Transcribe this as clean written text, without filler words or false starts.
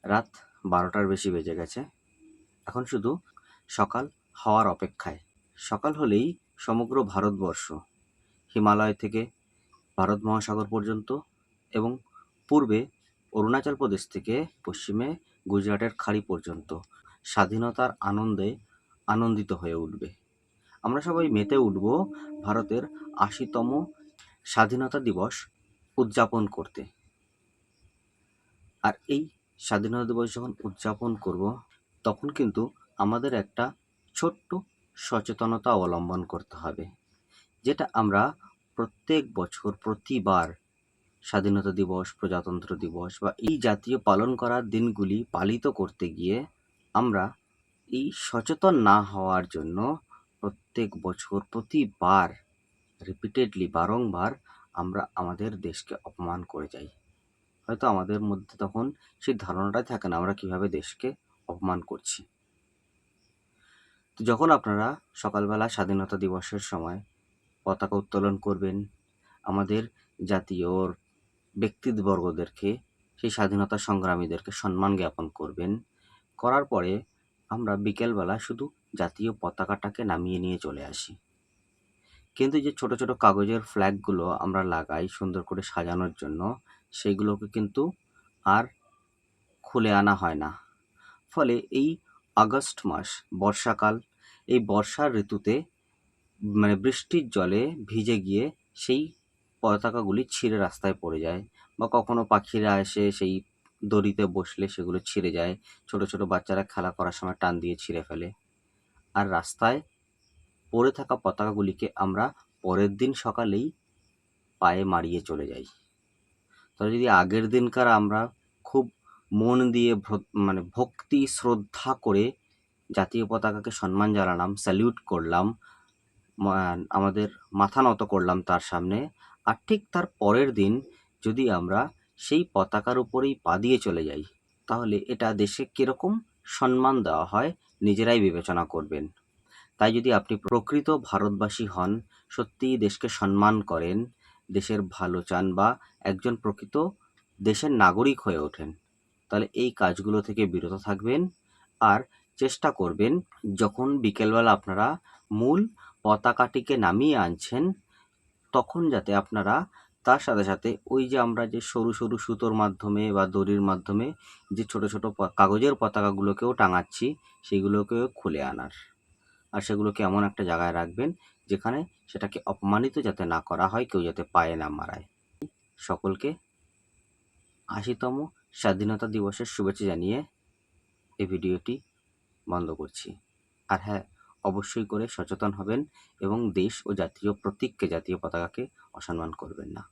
রাত 12টার বেশি বেজে গেছে। এখন শুধু সকাল হওয়ার অপেক্ষায়। সকাল হলেই সমগ্র ভারতবর্ষ, হিমালয় থেকে ভারত মহাসাগর পর্যন্ত এবং পূর্বে অরুণাচল প্রদেশ থেকে পশ্চিমে গুজরাটের খাড়ি পর্যন্ত স্বাধীনতার আনন্দে আনন্দিত হয়ে উঠবে। আমরা সবাই মেতে উঠব ভারতের ৮০তম স্বাধীনতা দিবস উদযাপন করতে। আর এই স্বাধীনতা দিবস যখন উদযাপন করব, তখন কিন্তু আমাদের একটা ছোট্ট সচেতনতা অবলম্বন করতে হবে, যেটা আমরা প্রত্যেক বছর প্রতিবার স্বাধীনতা দিবস, প্রজাতন্ত্র দিবস বা এই জাতীয় পালন করার দিনগুলি পালিত করতে গিয়ে আমরা এই সচেতন না হওয়ার জন্য প্রত্যেক বছর প্রতিবার রিপিটেডলি বারংবার আমরা আমাদের দেশকে অপমান করে যাই। হয়তো আমাদের মধ্যে তখন সেই ধারণাটাই থাকে না আমরা কিভাবে দেশকে অপমান করছি। তো যখন আপনারা সকালবেলা স্বাধীনতা দিবসের সময় পতাকা উত্তোলন করবেন, আমাদের জাতীয় ব্যক্তিবর্গদেরকে, সেই স্বাধীনতা সংগ্রামীদেরকে সম্মান জ্ঞাপন করবেন, করার পরে আমরা বিকেলবেলা শুধু জাতীয় পতাকাটাকে নামিয়ে নিয়ে চলে আসি। কিন্তু যে ছোট ছোট কাগজের ফ্ল্যাগগুলো আমরা লাগাই সুন্দর করে সাজানোর জন্য, সেইগুলোকে কিন্তু আর খুলে আনা হয় না। ফলে এই আগস্ট মাস, বর্ষাকাল, এই বর্ষার ঋতুতে বৃষ্টির জলে ভিজে গিয়ে সেই পতাকাগুলি ছিঁড়ে রাস্তায় পড়ে যায়, বা কখনো পাখিরা এসে সেই দড়িতে বসলে সেগুলো ছিঁড়ে যায়। ছোট ছোট বাচ্চারা খেলা করার সময় টান দিয়ে ছিঁড়ে ফেলে। আর রাস্তায় পড়ে থাকা পতাকাগুলিকে আমরা পরের দিন সকালেই পায়ে মারিয়ে চলে যাই। তবে যদি আগের দিনকার আমরা খুব মন দিয়ে ভক্তি শ্রদ্ধা করে জাতীয় পতাকাকে সম্মান জানালাম, স্যালিউট করলাম, আমাদের মাথা নত করলাম তার সামনে, আর ঠিক তার পরের দিন যদি আমরা সেই পতাকার উপরেই পা দিয়ে চলে যাই, তাহলে এটা দেশে কীরকম সম্মান দেওয়া হয় নিজেরাই বিবেচনা করবেন। তাই যদি আপনি প্রকৃত ভারতবাসী হন, সত্যিই দেশকে সম্মান করেন, দেশের ভালো চান বা একজন প্রকৃত দেশের নাগরিক হয়ে ওঠেন, তাহলে এই কাজগুলো থেকে বিরত থাকবেন। আর চেষ্টা করবেন যখন বিকেলবেলা আপনারা মূল পতাকাটিকে নামিয়ে আনছেন, তখন যাতে আপনারা তার সাথে সাথে ওই যে আমরা যে সরু সরু সুতোর মাধ্যমে বা দড়ির মাধ্যমে যে ছোট ছোট কাগজের পতাকাগুলোকেও টাঙাচ্ছি, সেগুলোকেও খুলে আনার। আর সেগুলোকে এমন একটা জায়গায় রাখবেন যেখানে সেটাকে অপমানিত যাতে না করা হয়, কেউ যাতে পায়ে না মারায়। সকলকে ৮০তম স্বাধীনতা দিবসের শুভেচ্ছা জানিয়ে এই ভিডিওটি বন্ধ করছি। আর হ্যাঁ, অবশ্যই করে সচেতন হবেন এবং দেশ ও জাতীয় প্রতীককে, জাতীয় পতাকাকে অসম্মান করবেন না।